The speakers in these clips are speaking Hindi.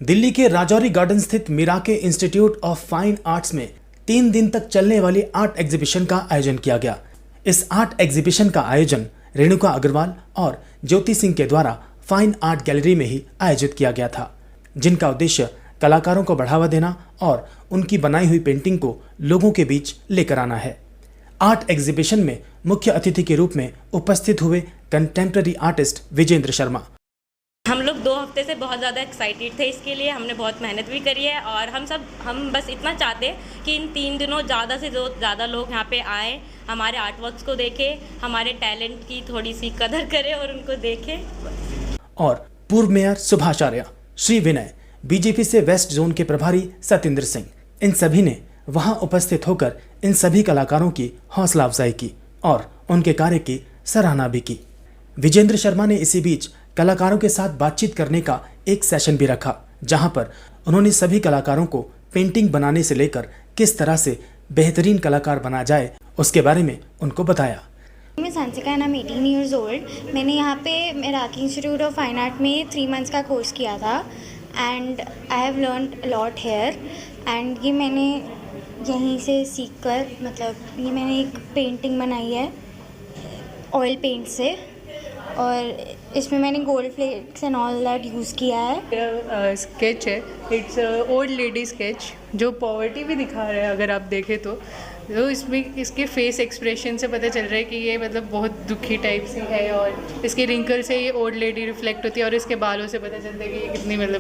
दिल्ली के राजौरी गार्डन स्थित मिराके इंस्टीट्यूट ऑफ फाइन आर्ट्स में 3 दिन तक चलने वाली आर्ट एग्जीबिशन का आयोजन किया गया। इस आर्ट एग्जीबिशन का आयोजन रेणुका अग्रवाल और ज्योति सिंह के द्वारा फाइन आर्ट गैलरी में ही आयोजित किया गया था, जिनका उद्देश्य कलाकारों को बढ़ावा देना और उनकी बनाई हुई पेंटिंग को लोगों के बीच लेकर आना है। आर्ट एग्जीबिशन में मुख्य अतिथि के रूप में उपस्थित हुए कंटेम्प्रेरी आर्टिस्ट विजेंद्र शर्मा। हम लोग 2 हफ्ते से बहुत ज़्यादा एक्साइटेड थे इसके लिए, हमने बहुत मेहनत भी करी है और हम बस इतना चाहते हैं कि इन 3 दिनों ज़्यादा से ज़्यादा लोग यहाँ पे आएँ, हमारे आर्ट वर्क्स को देखें, हमारे टैलेंट की थोड़ी सी कदर करें और उनको देखें। और पूर्व मेयर सुभाषार्य, श्री विनय, बीजेपी से वेस्ट जोन के प्रभारी सतेंद्र सिंह, इन सभी ने वहां उपस्थित होकर इन सभी कलाकारों की हौसला अफजाई की और उनके कार्य की सराहना भी की। विजेंद्र शर्मा ने इसी बीच कलाकारों के साथ बातचीत करने का एक सेशन भी रखा, जहां पर उन्होंने सभी कलाकारों को पेंटिंग बनाने से लेकर किस तरह से बेहतरीन कलाकार बना जाए उसके बारे में उनको बताया। मैं Sansika and I am 18 years old. मैंने यहाँ पे Miraki institute of fine art में 3 मंथ्स का कोर्स किया था and I have learned lot here एंड ये मैंने यहीं से सीख कर ये मैंने एक पेंटिंग बनाई है ऑयल पेंट से और इसमें मैंने gold flakes and all that use किया है। स्केच है, इट्स ओल्ड लेडी स्केच जो पॉवर्टी भी दिखा रहा है। अगर आप देखें तो इसमें इसके फेस एक्सप्रेशन से पता चल रहा है कि ये बहुत दुखी टाइप सी है और इसके रिंकल से ये ओल्ड लेडी रिफ्लेक्ट होती है और इसके बालों से पता चलता है कि ये कितनी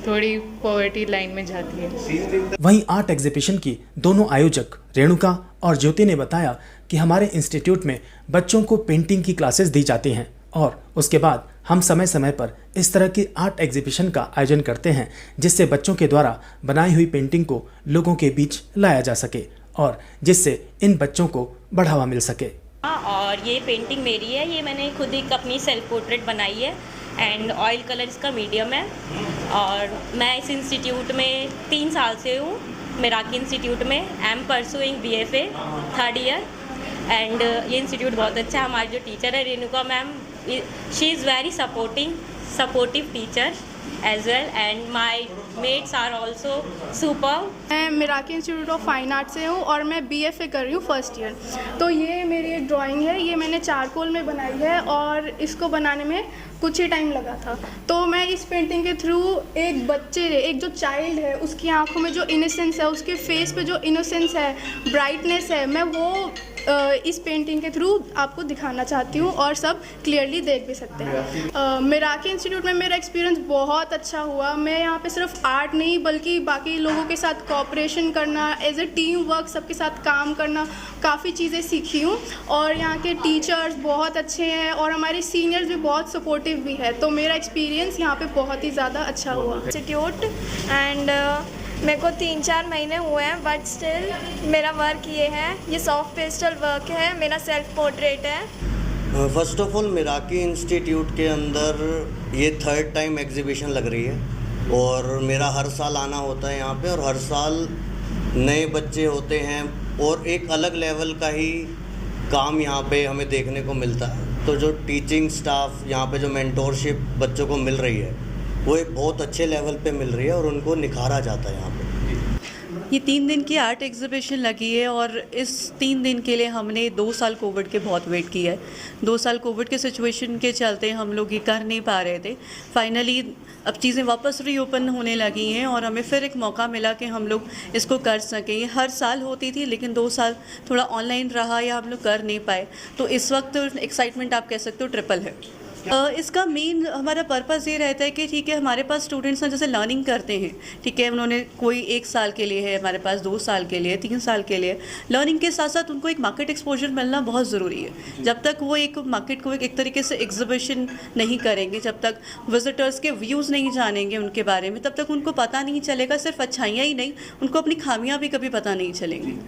थोड़ी पॉवर्टी लाइन में जाती है। वहीं आर्ट एग्जीबिशन की दोनों आयोजक रेणुका और ज्योति ने बताया कि हमारे इंस्टीट्यूट में बच्चों को पेंटिंग की क्लासेस दी जाती हैं और उसके बाद हम समय समय पर इस तरह की आर्ट एग्जीबिशन का आयोजन करते हैं, जिससे बच्चों के द्वारा बनाई हुई पेंटिंग को लोगों के बीच लाया जा सके और जिससे इन बच्चों को बढ़ावा मिल सके। और ये पेंटिंग मेरी है, ये मैंने खुद एक अपनी सेल्फ पोर्ट्रेट बनाई है एंड ऑयल कलर इसका मीडियम है और मैं इस इंस्टीट्यूट में 3 साल से हूँ। मिराकी इंस्टीट्यूट में I am pursuing BFA 3rd year and ये इंस्टीट्यूट बहुत अच्छा है। हमारी जो टीचर है Renuka ma'am, she is very supportive teacher as well and my mates are also super। मैं मिराकी इंस्टीट्यूट ऑफ फाइन आर्ट से हूँ और मैं BFA कर रही हूँ 1st ईयर। तो ये मेरी एक ड्राइंग है, ये मैंने चारकोल में बनाई है और इसको बनाने में कुछ ही टाइम लगा था। तो मैं इस पेंटिंग के थ्रू एक जो चाइल्ड है उसकी आंखों में जो इनोसेंस है, उसके फेस पे जो इनोसेंस है, ब्राइटनेस है, मैं वो इस पेंटिंग के थ्रू आपको दिखाना चाहती हूँ और सब क्लियरली देख भी सकते हैं। मिराकी इंस्टीट्यूट में मेरा एक्सपीरियंस बहुत अच्छा हुआ। मैं यहाँ पे सिर्फ आर्ट नहीं बल्कि बाकी लोगों के साथ कोऑपरेशन करना, एज ए टीम वर्क सबके साथ काम करना, काफ़ी चीज़ें सीखी हूँ और यहाँ के टीचर्स बहुत अच्छे हैं और हमारे सीनियर्स भी बहुत सपोर्टिव भी है। तो मेरा एक्सपीरियंस यहाँ पे बहुत ही ज़्यादा अच्छा हुआ। इंस्टीट्यूट एंड मेरे को 3-4 महीने हुए हैं बट स्टिल मेरा वर्क ये है, ये सॉफ्ट पेस्टल वर्क है, मेरा सेल्फ पोर्ट्रेट है। फर्स्ट ऑफ ऑल मिराकी इंस्टीट्यूट के अंदर ये 3rd टाइम एग्जीबिशन लग रही है और मेरा हर साल आना होता है यहाँ पे और हर साल नए बच्चे होते हैं और एक अलग लेवल का ही काम यहाँ पे हमें देखने को मिलता है। तो जो टीचिंग स्टाफ यहाँ पे जो मेंटोरशिप बच्चों को मिल रही है वो एक बहुत अच्छे लेवल पे मिल रही है और उनको निखारा जाता है यहाँ पे। ये 3 दिन की आर्ट एग्जीबिशन लगी है और इस 3 दिन के लिए हमने 2 साल कोविड के बहुत वेट किया है। 2 साल कोविड के सिचुएशन के चलते हम लोग ये कर नहीं पा रहे थे। फाइनली अब चीज़ें वापस रीओपन होने लगी हैं और हमें फिर एक मौका मिला कि हम लोग इसको कर सकें। ये हर साल होती थी लेकिन 2 साल थोड़ा ऑनलाइन रहा या हम लोग कर नहीं पाए, तो इस वक्त एक्साइटमेंट आप कह सकते हो ट्रिपल है। इसका मेन हमारा पर्पज़ ये रहता है कि ठीक है, हमारे पास स्टूडेंट्स हैं जैसे लर्निंग करते हैं, ठीक है, उन्होंने कोई 1 साल के लिए है, हमारे पास 2 साल के लिए, 3 साल के लिए लर्निंग के साथ साथ उनको एक मार्केट एक्सपोजर मिलना बहुत ज़रूरी है। जब तक वो एक मार्केट को एक तरीके से एग्जीबिशन नहीं करेंगे, जब तक विजिटर्स के व्यूज़ नहीं जानेंगे उनके बारे में, तब तक उनको पता नहीं चलेगा। सिर्फ अच्छाइयाँ ही नहीं, उनको अपनी खामियाँ भी कभी पता नहीं चलेंगी।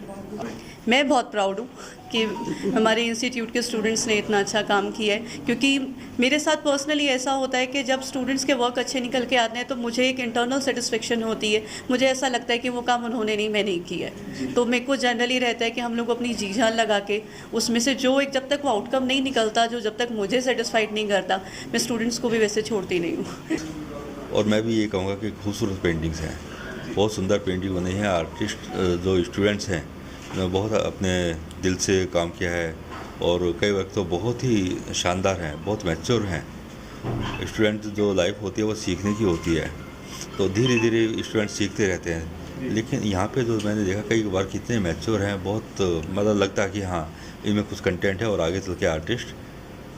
मैं बहुत प्राउड हूँ कि हमारे इंस्टीट्यूट के स्टूडेंट्स ने इतना अच्छा काम किया है, क्योंकि मेरे साथ पर्सनली ऐसा होता है कि जब स्टूडेंट्स के वर्क अच्छे निकल के आते हैं तो मुझे एक इंटरनल सेटिस्फेक्शन होती है। मुझे ऐसा लगता है कि वो काम उन्होंने नहीं, मैंने ही किया है। तो मेरे को जनरली रहता है कि हम लोग अपनी जी जान लगा के उसमें से जो एक, जब तक वो आउटकम नहीं निकलता, जो जब तक मुझे सेटिस्फाइड नहीं करता, मैं स्टूडेंट्स को भी वैसे छोड़ती नहीं हूँ। और मैं भी ये कहूँगा कि खूबसूरत पेंटिंग्स हैं, बहुत सुंदर पेंटिंग बनी है। आर्टिस्ट जो स्टूडेंट्स हैं उन्होंने बहुत अपने दिल से काम किया है और कई वक्त तो बहुत ही शानदार हैं, बहुत मैच्योर हैं। स्टूडेंट जो लाइफ होती है वो सीखने की होती है, तो धीरे धीरे स्टूडेंट सीखते रहते हैं। लेकिन यहाँ पे जो मैंने देखा कई बार कितने मैच्योर हैं, बहुत मतलब लगता है कि हाँ इनमें कुछ कंटेंट है और आगे चल के आर्टिस्ट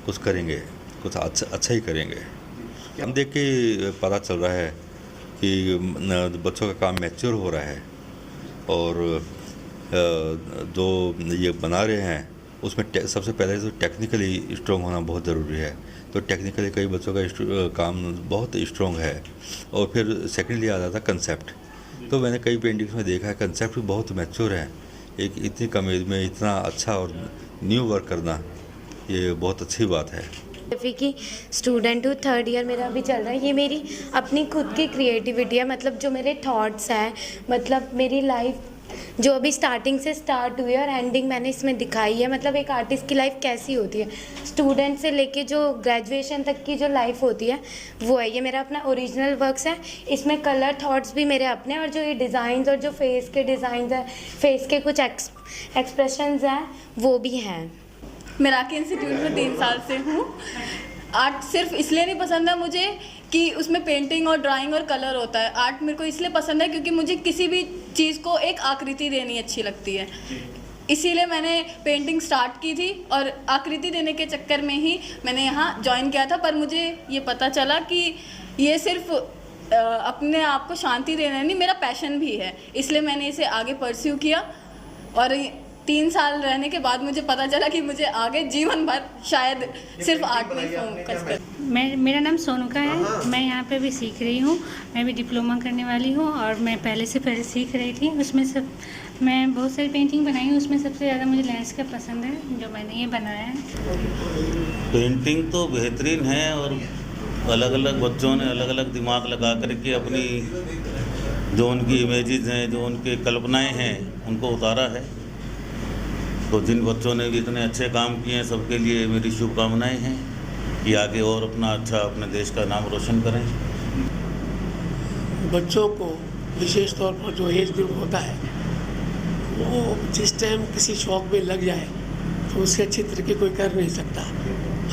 कुछ करेंगे, कुछ अच्छा ही करेंगे। हम देख के पता चल रहा है कि बच्चों का काम मैच्योर हो रहा है और जो ये बना रहे हैं उसमें सबसे पहले तो टेक्निकली स्ट्रॉन्ग होना बहुत ज़रूरी है। तो टेक्निकली कई बच्चों का काम बहुत स्ट्रॉन्ग है। और फिर सेकेंडली आ जाता कंसेप्ट। तो मैंने कई पेंटिंग्स में देखा है कंसेप्ट भी बहुत मैच्योर है। एक इतनी कम एज में इतना अच्छा और न्यू वर्क करना ये बहुत अच्छी बात है। की स्टूडेंट हूँ, 3rd ईयर मेरा अभी चल रहा है। ये मेरी अपनी खुद की क्रिएटिविटी है, मतलब जो मेरे थॉट्स हैं, मतलब मेरी लाइफ जो अभी स्टार्टिंग से स्टार्ट हुई है और एंडिंग मैंने इसमें दिखाई है। मतलब एक आर्टिस्ट की लाइफ कैसी होती है, स्टूडेंट से लेके जो ग्रेजुएशन तक की जो लाइफ होती है वो है। ये मेरा अपना ओरिजिनल वर्क्स है, इसमें कलर थॉट्स भी मेरे अपने, और जो ये डिज़ाइंस और जो फेस के डिज़ाइंस हैं, फेस के कुछ एक्सप्रेशंस हैं वो भी हैं। मिराकी इंस्टीट्यूट में 3 साल से हूँ। आर्ट सिर्फ इसलिए नहीं पसंद है मुझे कि उसमें पेंटिंग और ड्राइंग और कलर होता है। आर्ट मेरे को इसलिए पसंद है क्योंकि मुझे किसी भी चीज़ को एक आकृति देनी अच्छी लगती है। इसीलिए मैंने पेंटिंग स्टार्ट की थी और आकृति देने के चक्कर में ही मैंने यहाँ ज्वाइन किया था। पर मुझे ये पता चला कि ये सिर्फ अपने आप को शांति देना नहीं, मेरा पैशन भी है। इसलिए मैंने इसे आगे परस्यू किया और 3 साल रहने के बाद मुझे पता चला कि मुझे आगे जीवन भर शायद सिर्फ आर्ट में फोकस कर। मेरा नाम सोनुका है, मैं यहाँ पे भी सीख रही हूँ। मैं भी डिप्लोमा करने वाली हूँ और मैं पहले सीख रही थी। उसमें सब मैं बहुत सारी पेंटिंग बनाई हूँ, उसमें सबसे ज़्यादा मुझे लैंडस्केप पसंद है जो मैंने ये बनाया है। पेंटिंग तो बेहतरीन है और अलग अलग बच्चों ने अलग अलग दिमाग लगा करके अपनी जो उनकी इमेजेस हैं, जो उनकी कल्पनाएँ हैं, उनको उतारा है। तो जिन बच्चों ने भी इतने अच्छे काम किए हैं सबके लिए मेरी शुभकामनाएं हैं कि आगे और अपना अच्छा अपने देश का नाम रोशन करें। बच्चों को विशेष तौर पर जो एज ग्रुप होता है वो जिस टाइम किसी शौक में लग जाए तो उससे अच्छी तरीके कोई कर नहीं सकता।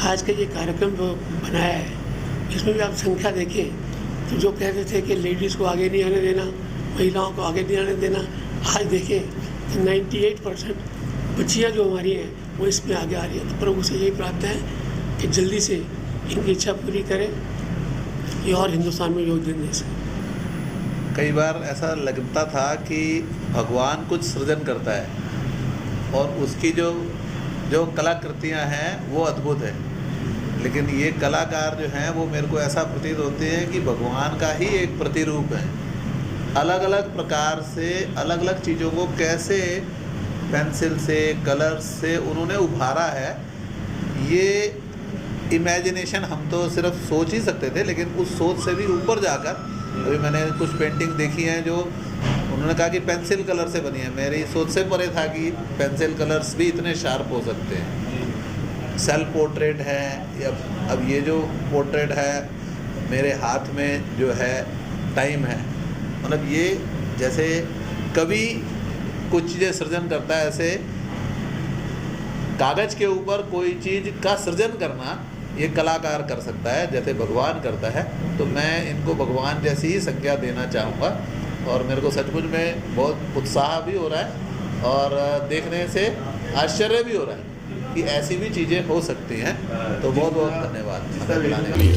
आज का ये कार्यक्रम जो बनाया है इसमें भी आप संख्या देखें तो जो कहते थे कि लेडीज़ को आगे नहीं आने देना, महिलाओं को आगे नहीं आने देना, आज देखें तो 98% बच्चियाँ जो हमारी हैं वो इसमें आगे आ रही है। तो प्रभु से यही प्रार्थना है कि जल्दी से इनकी इच्छा पूरी करें ये और हिंदुस्तान में योगदान दे सकें। कई बार ऐसा लगता था कि भगवान कुछ सृजन करता है और उसकी जो कलाकृतियाँ हैं वो अद्भुत है, लेकिन ये कलाकार जो हैं वो मेरे को ऐसा प्रतीत होते हैं कि भगवान का ही एक प्रतिरूप है। अलग अलग प्रकार से अलग अलग चीज़ों को कैसे पेंसिल से, कलर से उन्होंने उभारा है, ये इमेजिनेशन हम तो सिर्फ सोच ही सकते थे, लेकिन उस सोच से भी ऊपर जाकर अभी मैंने कुछ पेंटिंग देखी हैं जो उन्होंने कहा कि पेंसिल कलर से बनी है। मेरी सोच से परे था कि पेंसिल कलर्स भी इतने शार्प हो सकते हैं। सेल्फ पोर्ट्रेट है, अब ये जो पोर्ट्रेट है मेरे हाथ में जो है टाइम है, मतलब ये जैसे कभी कुछ चीज़ें सृजन करता है, ऐसे कागज़ के ऊपर कोई चीज़ का सृजन करना ये कलाकार कर सकता है जैसे भगवान करता है। तो मैं इनको भगवान जैसी ही संज्ञा देना चाहूँगा और मेरे को सचमुच में बहुत उत्साह भी हो रहा है और देखने से आश्चर्य भी हो रहा है कि ऐसी भी चीज़ें हो सकती हैं। तो बहुत बहुत धन्यवाद बुलाने के लिए।